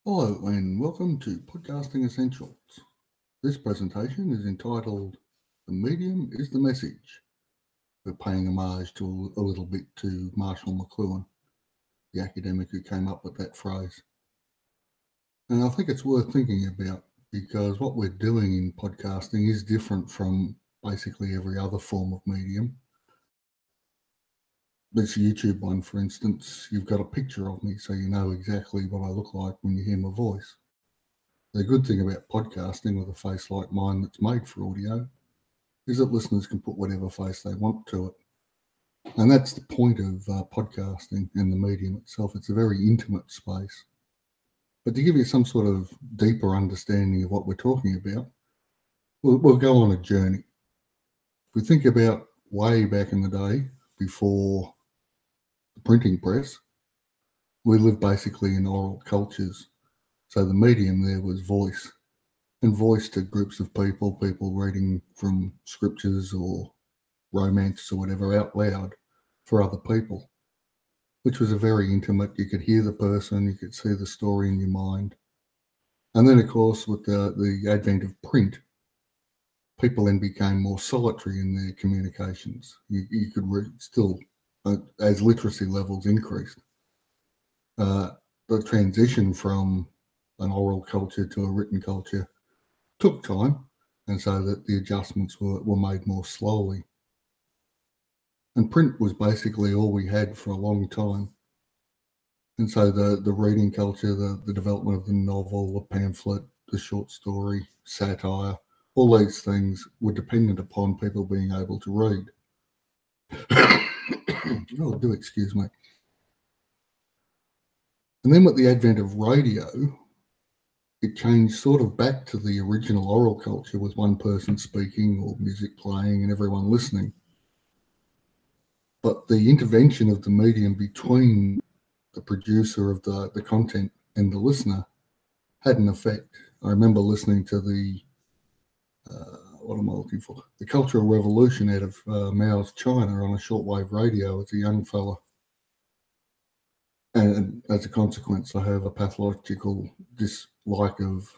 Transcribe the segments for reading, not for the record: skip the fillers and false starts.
Hello and welcome to Podcasting Essentials. This presentation is entitled The Medium is the Message. We're paying homage to a little bit to Marshall McLuhan, the academic who came up with that phrase. And I think it's worth thinking about because what we're doing in podcasting is different from basically every other form of medium. This YouTube one, for instance, you've got a picture of me so you know exactly what I look like when you hear my voice. The good thing about podcasting with a face like mine that's made for audio is that listeners can put whatever face they want to it. And that's the point of podcasting and the medium itself. It's a very intimate space. But to give you some sort of deeper understanding of what we're talking about, we'll go on a journey. If we think about way back in the day, before the printing press, we lived basically in oral cultures. So the medium there was voice, and voice to groups of people reading from scriptures or romance or whatever out loud for other people, which was a very intimate. You could hear the person, you could see the story in your mind. And then, of course, with the advent of print, people then became more solitary in their communications. You could still, as literacy levels increased, the transition from an oral culture to a written culture took time, and so that the adjustments were made more slowly. And print was basically all we had for a long time. And so the reading culture, the development of the novel, the pamphlet, the short story, satire, all these things were dependent upon people being able to read. Oh, do excuse me. And then with the advent of radio, it changed sort of back to the original oral culture with one person speaking or music playing and everyone listening. But the intervention of the medium between the producer of the content and the listener had an effect. I remember listening to what am I looking for? The Cultural Revolution out of Mao's China on a shortwave radio as a young fella. And as a consequence, I have a pathological dislike of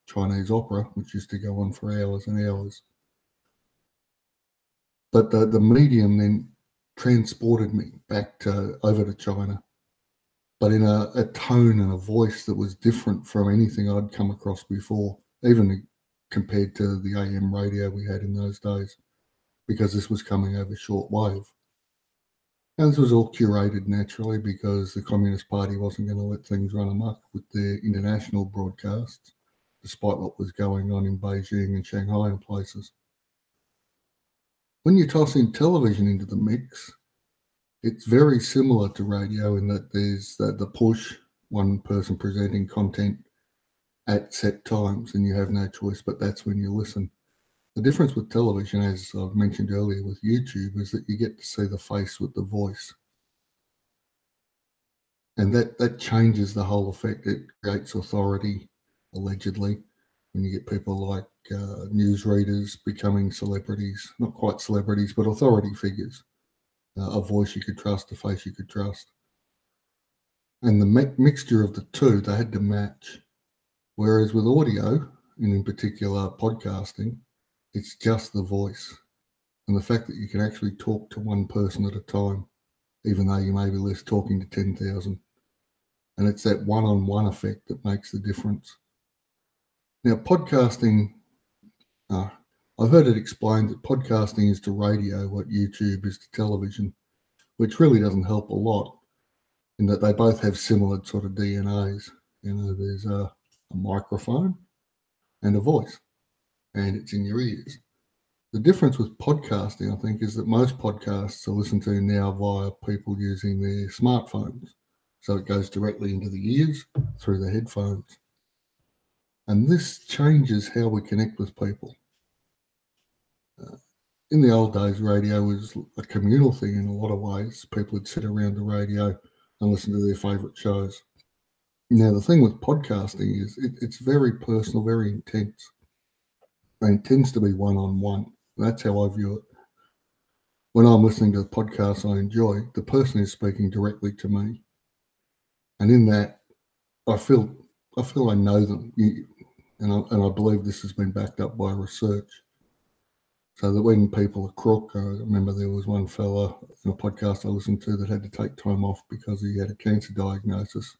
Chinese opera, which used to go on for hours and hours. But the medium then transported me back over to China, but in a tone and a voice that was different from anything I'd come across before, even compared to the AM radio we had in those days, because this was coming over shortwave. And this was all curated naturally because the Communist Party wasn't going to let things run amok with their international broadcasts, despite what was going on in Beijing and Shanghai and places. When you toss in television into the mix, it's very similar to radio in that there's the push, one person presenting content at set times, and you have no choice, but that's when you listen. The difference with television, as I've mentioned earlier with YouTube, is that you get to see the face with the voice. And that changes the whole effect. It creates authority, allegedly, when you get people like newsreaders becoming celebrities, not quite celebrities, but authority figures. A voice you could trust, a face you could trust. And the mixture of the two, they had to match. Whereas with audio, and in particular podcasting, it's just the voice. And the fact that you can actually talk to one person at a time, even though you may be talking to 10,000. And it's that one-on-one effect that makes the difference. Now, podcasting, I've heard it explained that podcasting is to radio what YouTube is to television, which really doesn't help a lot in that they both have similar sort of DNAs. You know, there's a microphone and a voice, and it's in your ears. The difference with podcasting, I think, is that most podcasts are listened to now via people using their smartphones. So it goes directly into the ears through the headphones. And this changes how we connect with people. In the old days, radio was a communal thing in a lot of ways. People would sit around the radio and listen to their favourite shows. Now, the thing with podcasting is it's very personal, very intense. And it tends to be one-on-one. That's how I view it. When I'm listening to the podcast I enjoy, the person is speaking directly to me. And in that, I feel I feel I know them, and I believe this has been backed up by research. So that when people are crook, I remember there was one fella in a podcast I listened to that had to take time off because he had a cancer diagnosis.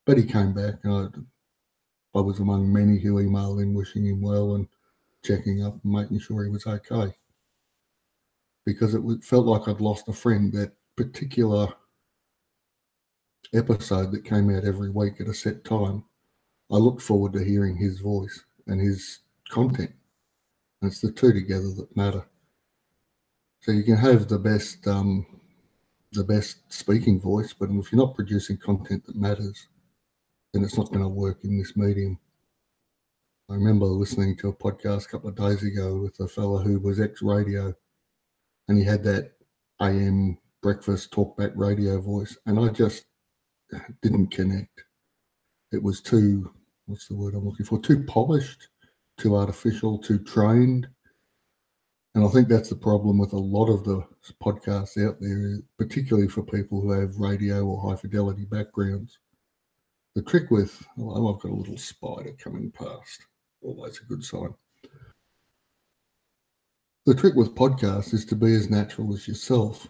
But he came back, and I was among many who emailed him wishing him well and checking up and making sure he was okay. Because it felt like I'd lost a friend. That particular episode that came out every week at a set time, I looked forward to hearing his voice and his content. And it's the two together that matter. So you can have the best speaking voice, but if you're not producing content that matters, then it's not going to work in this medium. I remember listening to a podcast a couple of days ago with a fella who was ex-radio, and he had that AM breakfast talkback radio voice, and I just didn't connect. It was too, what's the word I'm looking for, too polished, too artificial, too trained. And I think that's the problem with a lot of the podcasts out there, particularly for people who have radio or high fidelity backgrounds. The trick with, oh, I've got a little spider coming past. Always a good sign. The trick with podcasts is to be as natural as yourself.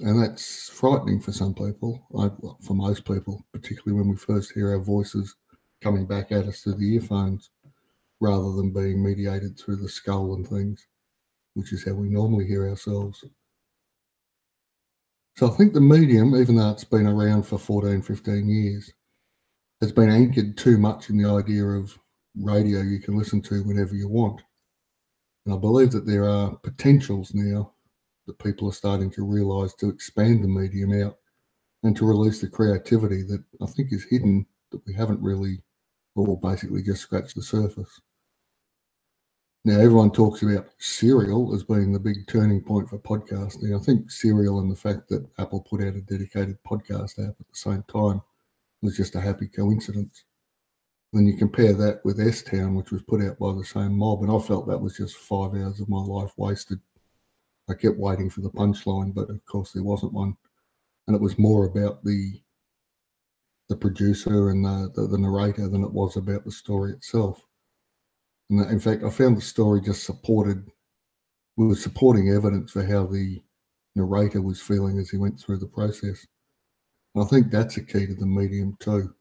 And that's frightening for some people, well, for most people, particularly when we first hear our voices coming back at us through the earphones, rather than being mediated through the skull and things, which is how we normally hear ourselves. So I think the medium, even though it's been around for 14, 15 years, has been anchored too much in the idea of radio you can listen to whenever you want. And I believe that there are potentials now that people are starting to realise to expand the medium out and to release the creativity that I think is hidden, that we haven't really, or basically just scratched the surface. Now, everyone talks about Serial as being the big turning point for podcasting. I think Serial and the fact that Apple put out a dedicated podcast app at the same time was just a happy coincidence. Then you compare that with S-Town, which was put out by the same mob, and I felt that was just 5 hours of my life wasted. I kept waiting for the punchline, but of course there wasn't one. And it was more about the producer and the narrator than it was about the story itself. And in fact, I found the story just was supporting evidence for how the narrator was feeling as he went through the process. And I think that's a key to the medium too.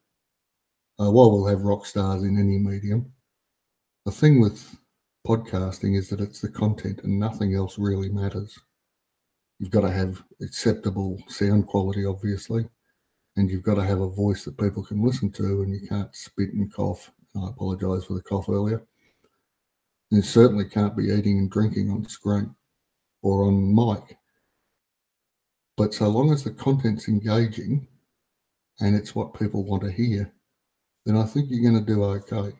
While we'll have rock stars in any medium, the thing with podcasting is that it's the content and nothing else really matters. You've got to have acceptable sound quality, obviously, and you've got to have a voice that people can listen to, and you can't spit and cough. I apologise for the cough earlier. And you certainly can't be eating and drinking on screen or on mic. But so long as the content's engaging and it's what people want to hear, then I think you're going to do okay.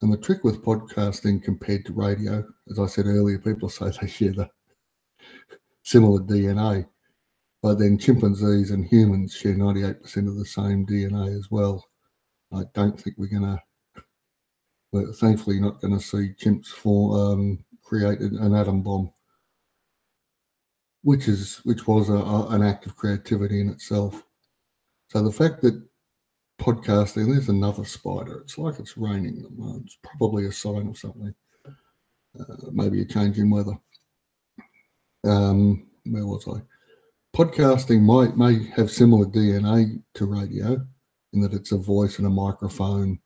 And the trick with podcasting compared to radio, as I said earlier, people say they share the similar DNA, but then chimpanzees and humans share 98% of the same DNA as well. I don't think we're thankfully not going to see chimps create an atom bomb, which was an act of creativity in itself. So the fact that podcasting, there's another spider. It's like it's raining them. It's probably a sign of something. Maybe a change in weather. Where was I? Podcasting may have similar DNA to radio in that it's a voice and a microphone,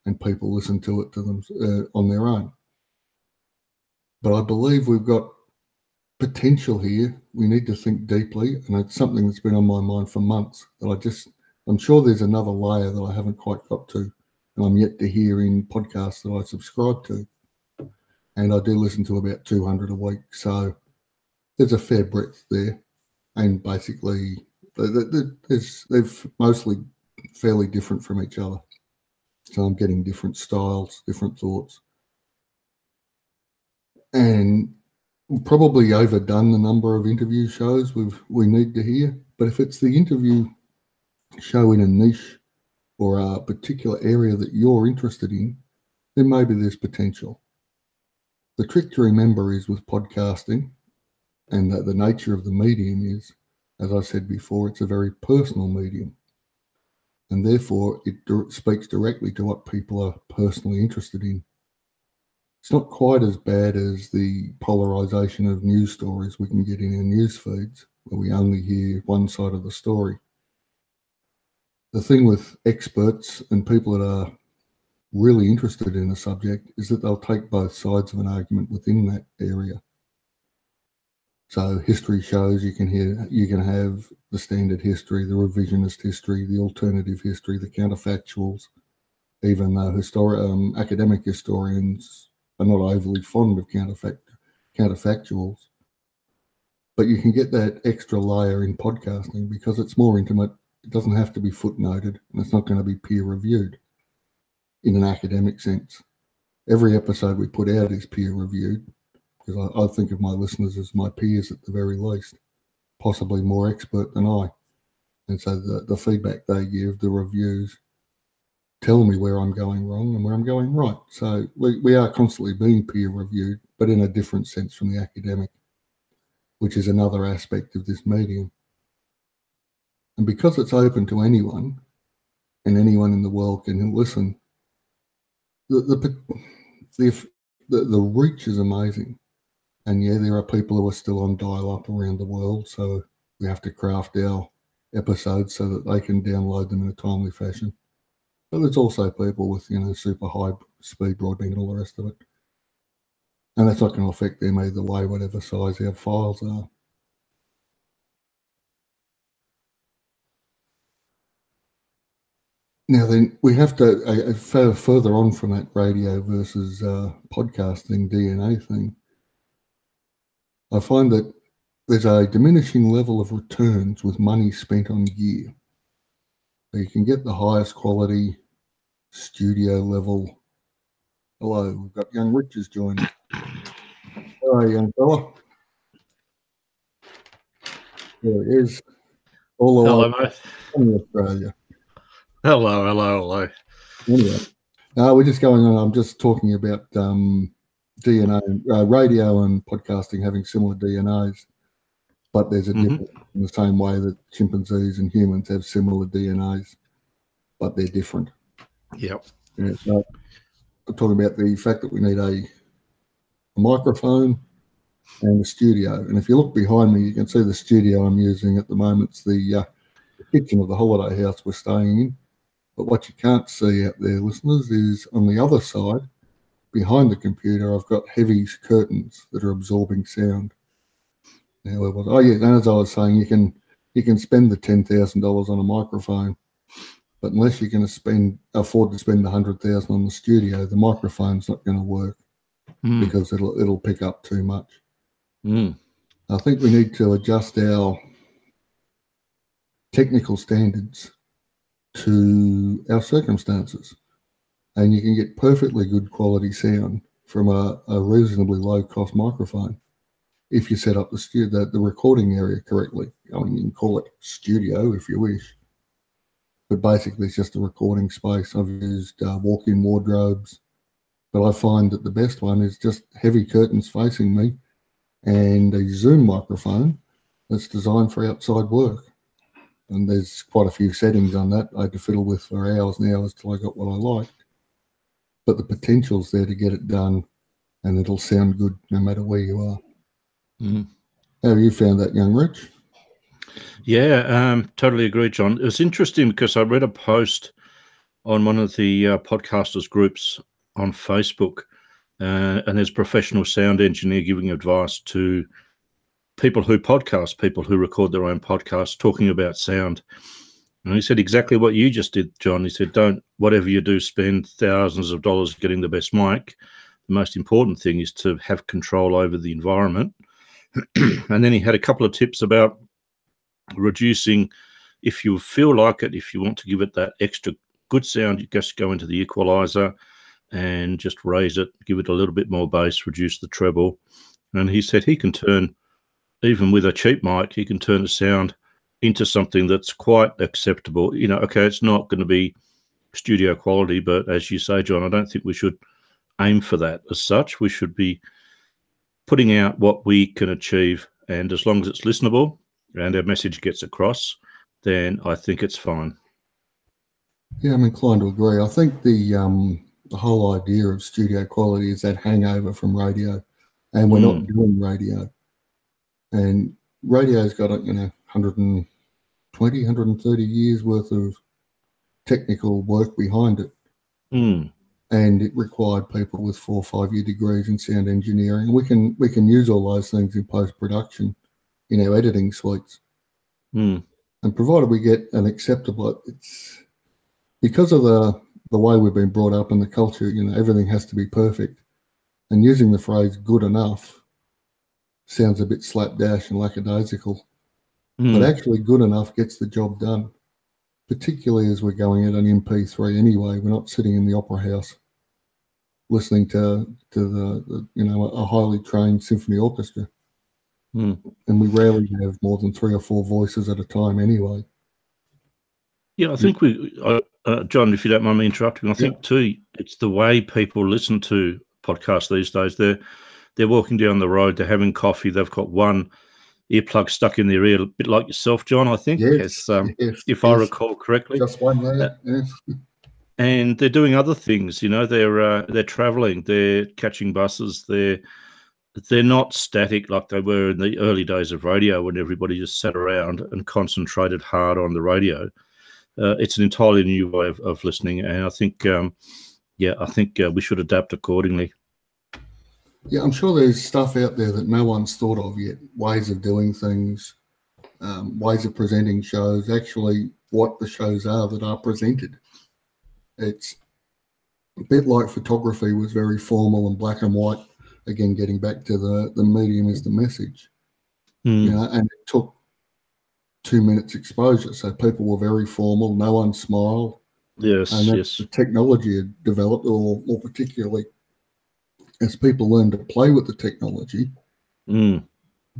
and people listen to it on their own. But I believe we've got potential here. We need to think deeply, and it's something that's been on my mind for months. That I'm sure there's another layer that I haven't quite got to, and I'm yet to hear in podcasts that I subscribe to. And I do listen to about 200 a week, so there's a fair breadth there. And basically, they're mostly fairly different from each other. So I'm getting different styles, different thoughts. And we've probably overdone the number of interview shows we need to hear. But if it's the interview show in a niche or a particular area that you're interested in, then maybe there's potential. The trick to remember is with podcasting, and the nature of the medium is, as I said before, it's a very personal medium. and therefore it speaks directly to what people are personally interested in. It's not quite as bad as the polarization of news stories we can get in our news feeds, where we only hear one side of the story. The thing with experts and people that are really interested in a subject is that they'll take both sides of an argument within that area. So history shows you can have the standard history, the revisionist history, the alternative history, the counterfactuals, even though academic historians are not overly fond of counterfactuals. But you can get that extra layer in podcasting because it's more intimate. It doesn't have to be footnoted, and it's not going to be peer-reviewed in an academic sense. Every episode we put out is peer-reviewed because I think of my listeners as my peers at the very least, possibly more expert than I. And so the feedback they give, the reviews, tell me where I'm going wrong and where I'm going right. So we are constantly being peer-reviewed, but in a different sense from the academic, which is another aspect of this medium. And because it's open to anyone, and anyone in the world can listen, the reach is amazing. And yeah, there are people who are still on dial-up around the world, so we have to craft our episodes so that they can download them in a timely fashion. But there's also people with, super high speed broadband and all the rest of it. And that's not going to affect them either way, whatever size our files are. Now then, we have to, further on from that radio versus podcasting DNA thing, I find that there's a diminishing level of returns with money spent on gear. So you can get the highest quality studio level. Hello, we've got young Richards joining. Hello, young fella. There he is. All the way from Australia. Hello. Anyway, we're just going on. I'm just talking about DNA, radio and podcasting having similar DNAs, but there's a difference in the same way that chimpanzees and humans have similar DNAs, but they're different. Yep. Yeah, so I'm talking about the fact that we need a microphone and a studio. And if you look behind me, you can see the studio I'm using at the moment. It's the kitchen of the holiday house we're staying in. But what you can't see out there, listeners, is on the other side, behind the computer, I've got heavy curtains that are absorbing sound. Now, and as I was saying, you can spend the $10,000 on a microphone, but unless you can afford to spend $100,000 on the studio, the microphone's not going to work because it'll pick up too much. I think we need to adjust our technical standards to our circumstances, and you can get perfectly good quality sound from a reasonably low cost microphone if you set up the recording area correctly. I mean, you can call it studio if you wish, but basically it's just a recording space. I've used walk-in wardrobes, but I find that the best one is just heavy curtains facing me and a Zoom microphone that's designed for outside work. And there's quite a few settings on that I had to fiddle with for hours and hours till I got what I liked. But the potential's there to get it done, and it'll sound good no matter where you are. How have you found that, young Rich? Yeah, totally agree, John. It was interesting because I read a post on one of the podcasters groups on Facebook, and there's a professional sound engineer giving advice to people who podcast, people who record their own podcasts, talking about sound. And he said exactly what you just did, John. He said, whatever you do, spend thousands of dollars getting the best mic. The most important thing is to have control over the environment. And then he had a couple of tips about reducing, if you feel like it, if you want to give it that extra good sound, you just go into the equalizer and just raise it, give it a little bit more bass, reduce the treble. And he said he can turn, even with a cheap mic, he can turn the sound into something that's quite acceptable. Okay, it's not going to be studio quality, but as you say, John, I don't think we should aim for that as such. We should be putting out what we can achieve, and as long as it's listenable and our message gets across, then I think it's fine. Yeah, I'm inclined to agree. I think the whole idea of studio quality is that hangover from radio, and we're not doing radio. And radio's got 120, 130 years worth of technical work behind it, and it required people with 4 or 5 year degrees in sound engineering. We can use all those things in post production in our editing suites, and provided we get an acceptable, it's because of the way we've been brought up and the culture. Everything has to be perfect, and using the phrase "good enough" sounds a bit slapdash and lackadaisical, but actually, good enough gets the job done. Particularly as we're going at an MP3 anyway, we're not sitting in the opera house listening to the a highly trained symphony orchestra, and we rarely have more than 3 or 4 voices at a time anyway. Yeah, I think John, if you don't mind me interrupting, I think too, it's the way people listen to podcasts these days. They're walking down the road, they're having coffee, they've got one earplug stuck in their ear, a bit like yourself, John, I think, Yes, if I recall correctly. Just one there, yes. And they're doing other things, they're traveling, they're catching buses, they're not static like they were in the early days of radio when everybody just sat around and concentrated hard on the radio. It's an entirely new way of listening, and I think, we should adapt accordingly. Yeah, I'm sure there's stuff out there that no one's thought of yet, ways of doing things, ways of presenting shows, actually what the shows are that are presented. It's a bit like photography was very formal and black and white, again, getting back to the medium is the message, and it took 2 minutes exposure. So people were very formal, no one smiled. Yes, and yes. The technology had developed, or more particularly, as people learned to play with the technology,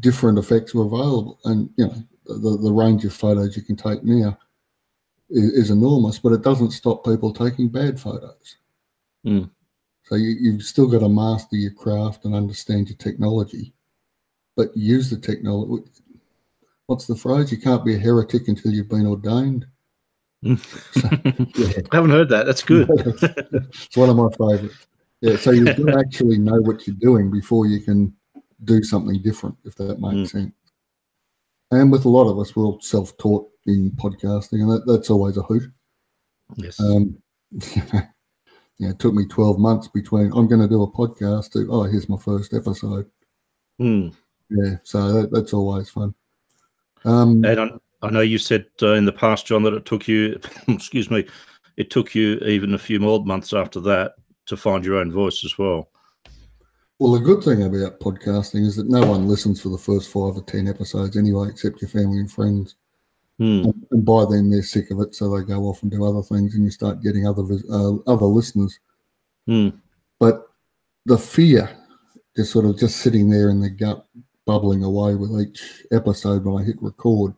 different effects were available. And, the range of photos you can take now is enormous, but it doesn't stop people taking bad photos. So you've still got to master your craft and understand your technology, but use the technology. What's the phrase? You can't be a heretic until you've been ordained. So, I haven't heard that. That's good. It's one of my favorites. Yeah, so you've got to actually know what you're doing before you can do something different, if that makes sense. And with a lot of us, we're all self-taught in podcasting, and that's always a hoot. Yes. It took me 12 months between I'm going to do a podcast to, here's my first episode. Yeah, so that's always fun. And I know you said in the past, John, that it took you, it took you even a few more months after that to find your own voice as well. Well, the good thing about podcasting is that no one listens for the first 5 or 10 episodes anyway, except your family and friends. And by then they're sick of it, so they go off and do other things, and you start getting other listeners. But the fear just sitting there in the gut, bubbling away with each episode when I hit record,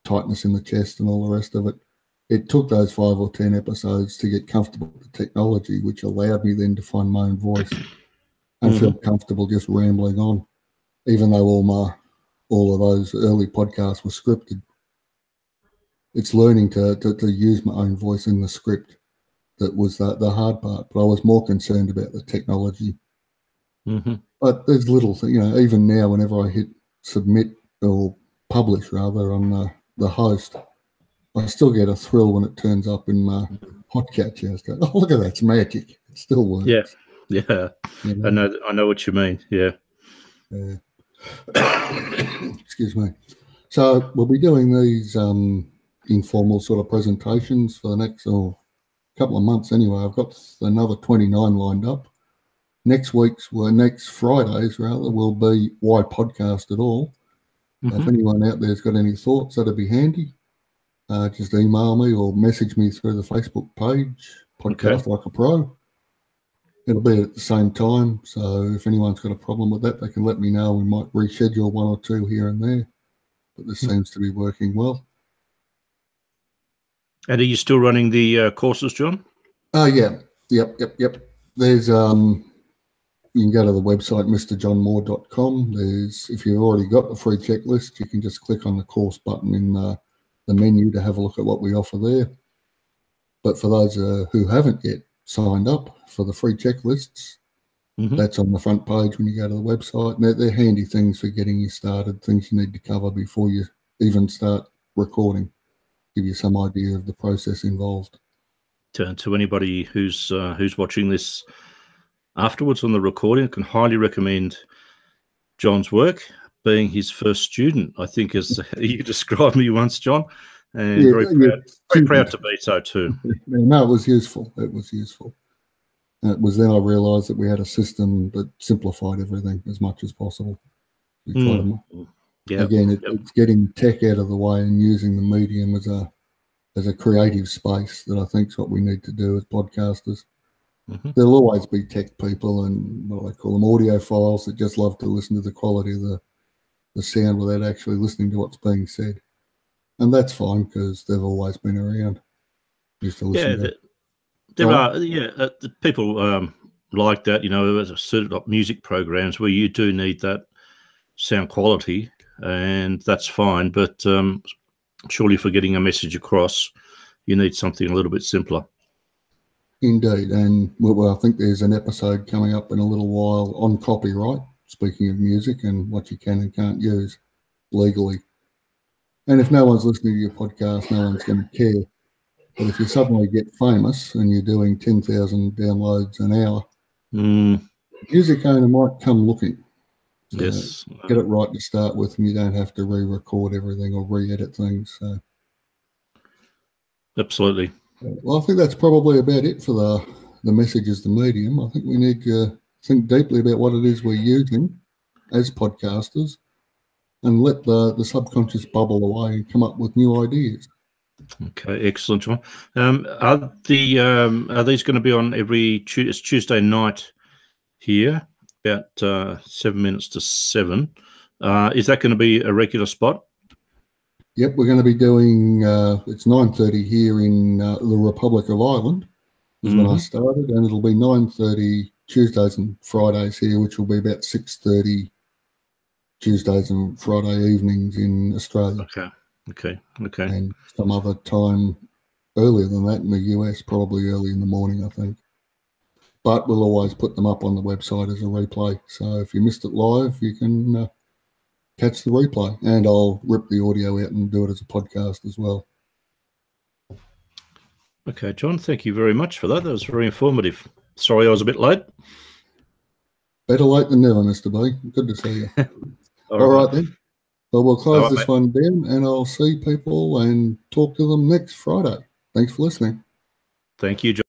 tightness in the chest and all the rest of it. It took those 5 or 10 episodes to get comfortable with the technology, which allowed me then to find my own voice and feel comfortable just rambling on, even though all of those early podcasts were scripted. It's learning to use my own voice in the script that was the hard part, but I was more concerned about the technology. But there's little things, even now, whenever I hit submit or publish rather on the host, I still get a thrill when it turns up in my podcatcher. I go, oh, look at that, it's magic. It still works. Yeah. I know what you mean. Yeah. Excuse me. So we'll be doing these informal sort of presentations for the next couple of months anyway. I've got another 29 lined up. Next Fridays will be Why Podcast at All. If anyone out there's got any thoughts, that'd be handy. Just email me or message me through the Facebook page, Podcast Like a Pro. It'll be at the same time, so if anyone's got a problem with that, they can let me know. We might reschedule 1 or 2 here and there, but this seems to be working well. And are you still running the courses, John? Yeah. Yep. There's you can go to the website mrjohnmoore.com. If you've already got the free checklist, you can just click on the course button in the menu to have a look at what we offer there. But for those who haven't yet signed up for the free checklists, that's on the front page when you go to the website. And they're handy things for getting you started, things you need to cover before you even start recording, give you some idea of the process involved. To anybody who's watching this afterwards on the recording, I can highly recommend John's work. Being his first student, I think, as you described me once, John, and very proud to be so too. No, it was useful. It was useful. And it was then I realised that we had a system that simplified everything as much as possible. We try to, it's getting tech out of the way and using the medium as a creative space that I think is what we need to do as podcasters. There'll always be tech people and what I call them audiophiles that just love to listen to the quality of the sound without actually listening to what's being said. And that's fine because they've always been around. Used to listen to there are people like that, as certain music programs where you do need that sound quality, and that's fine. But surely for getting a message across, you need something a little bit simpler. Indeed. And I think there's an episode coming up in a little while on copyright, speaking of music and what you can and can't use legally. And if no one's listening to your podcast, no one's going to care. But if you suddenly get famous and you're doing 10,000 downloads an hour, music owner might come looking. So yes. Get it right to start with, and you don't have to re-record everything or re-edit things. So. Absolutely. Well, I think that's probably about it for the message as the medium. I think we need to think deeply about what it is we're using as podcasters and let the subconscious bubble away and come up with new ideas. Okay, excellent, John. Are these going to be on every Tuesday night here, about 7 minutes to 7? Is that going to be a regular spot? Yep, we're going to be doing, it's 9:30 here in the Republic of Ireland, is when I started, and it'll be 9:30 Tuesdays and Fridays here, which will be about 6:30 Tuesdays and Friday evenings in Australia. Okay. And some other time earlier than that in the US, probably early in the morning, I think. But we'll always put them up on the website as a replay. So if you missed it live, you can catch the replay. And I'll rip the audio out and do it as a podcast as well. Okay, John, thank you very much for that. That was very informative. Sorry I was a bit late. Better late than never, Mr. B. Good to see you. All right then. Well, we'll close this one down, and I'll see people and talk to them next Friday. Thanks for listening. Thank you, John.